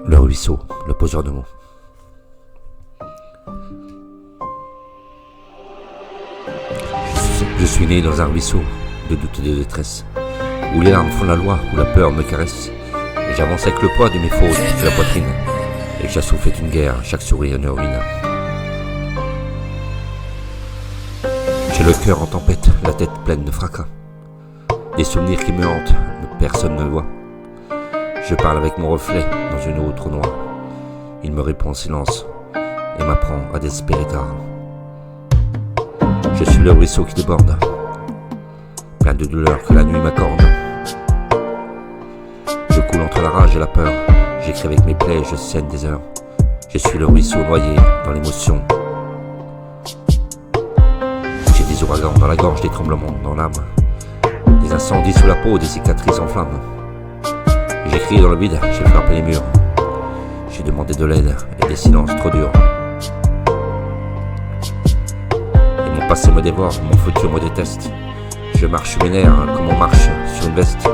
Le ruisseau, le poseur de mots. Je suis né dans un ruisseau de doute et de détresse, où les larmes font la loi, où la peur me caresse, et j'avance avec le poids de mes fautes sur la poitrine, et que chaque souffle est une guerre, chaque sourire une ruine. J'ai le cœur en tempête, la tête pleine de fracas, des souvenirs qui me hantent, mais personne ne le voit. Je parle avec mon reflet dans une eau trop noire. Il me répond en silence et m'apprend à désespérer tard. Je suis le ruisseau qui déborde, plein de douleurs que la nuit m'accorde. Je coule entre la rage et la peur, j'écris avec mes plaies, je saigne des heures. Je suis le ruisseau noyé dans l'émotion. J'ai des ouragans dans la gorge, des tremblements dans l'âme, des incendies sous la peau, des cicatrices en flammes. J'ai crié dans le vide, j'ai frappé les murs. J'ai demandé de l'aide et des silences trop durs. Et mon passé me dévore, mon futur me déteste. Je marche sur mes nerfs comme on marche sur une veste.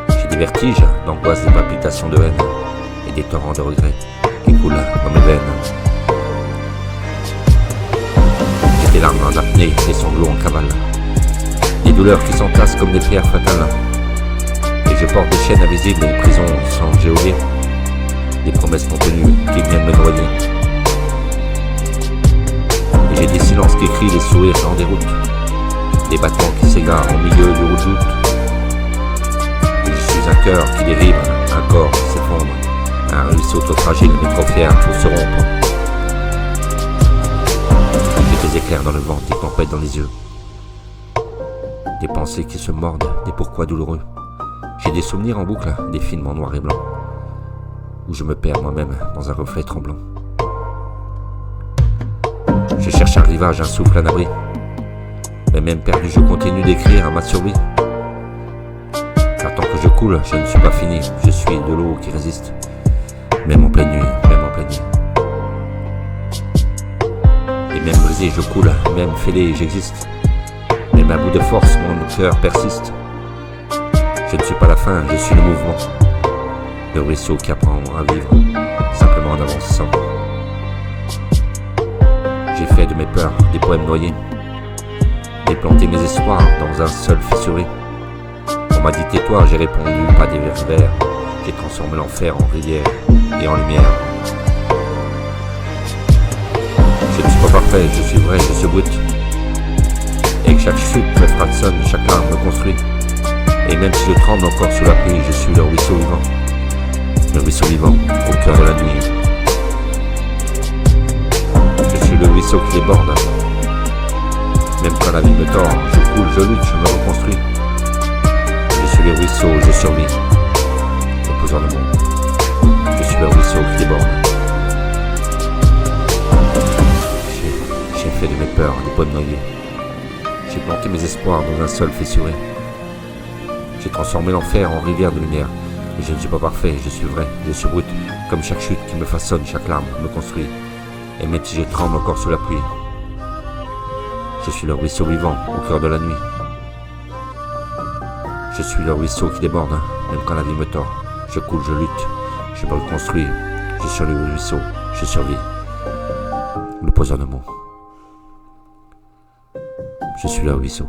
J'ai des vertiges, d'angoisse, des palpitations de haine et des torrents de regrets qui coulent dans mes veines. J'ai des larmes en apnée, des sanglots en cavale, des douleurs qui s'entassent comme des pierres fatales. Et je porte des chaînes invisibles et une prison sans géolier, des promesses non tenues qui viennent me noyer. Et j'ai des silences qui crient, des sourires en déroute, des battements qui s'égarent au milieu du route. Et je suis un cœur qui dérive, un corps qui s'effondre, un ruisseau trop fragile mais trop fier pour se rompre. J'ai des éclairs dans le ventre, des tempêtes dans les yeux, des pensées qui se mordent, des pourquoi douloureux. J'ai des souvenirs en boucle, des films en noir et blanc, où je me perds moi-même dans un reflet tremblant. Je cherche un rivage, un souffle, un abri, mais même perdu, je continue d'écrire à ma survie. Car tant que je coule, je ne suis pas fini, je suis de l'eau qui résiste, même en pleine nuit, même en pleine nuit. Et même brisé, je coule, même fêlé, j'existe, même à bout de force, mon cœur persiste. Je ne suis pas la fin, je suis le mouvement, le ruisseau qui apprend à vivre, simplement en avançant. J'ai fait de mes peurs des poèmes noyés, j'ai planté mes espoirs dans un seul fissuré. On m'a dit tais-toi, j'ai répondu pas des vers verts, j'ai transformé l'enfer en rivière et en lumière. Je ne suis pas parfait, je suis vrai, je suis brut, et que chaque chute me fractionne, chaque larme me construit. Et même si je tremble encore sous la pluie, je suis le ruisseau vivant. Le ruisseau vivant, au cœur de la nuit. Je suis le ruisseau qui déborde. Même quand la vie me tord, je coule, je lutte, je me reconstruis. Je suis le ruisseau, je survis. Le poseur de mots. Je suis le ruisseau qui déborde. J'ai fait de mes peurs des poèmes noyés. J'ai planté mes espoirs dans un sol fissuré. J'ai transformé l'enfer en rivière de lumière. Et je ne suis pas parfait, je suis vrai, je suis brut, comme chaque chute qui me façonne, chaque larme me construit. Et même si je tremble encore sous la pluie, je suis le ruisseau vivant au cœur de la nuit. Je suis le ruisseau qui déborde, même quand la vie me tord. Je coule, je lutte, je me reconstruis. Je suis le ruisseau, je survis. Le poseur de mots. Je suis le ruisseau.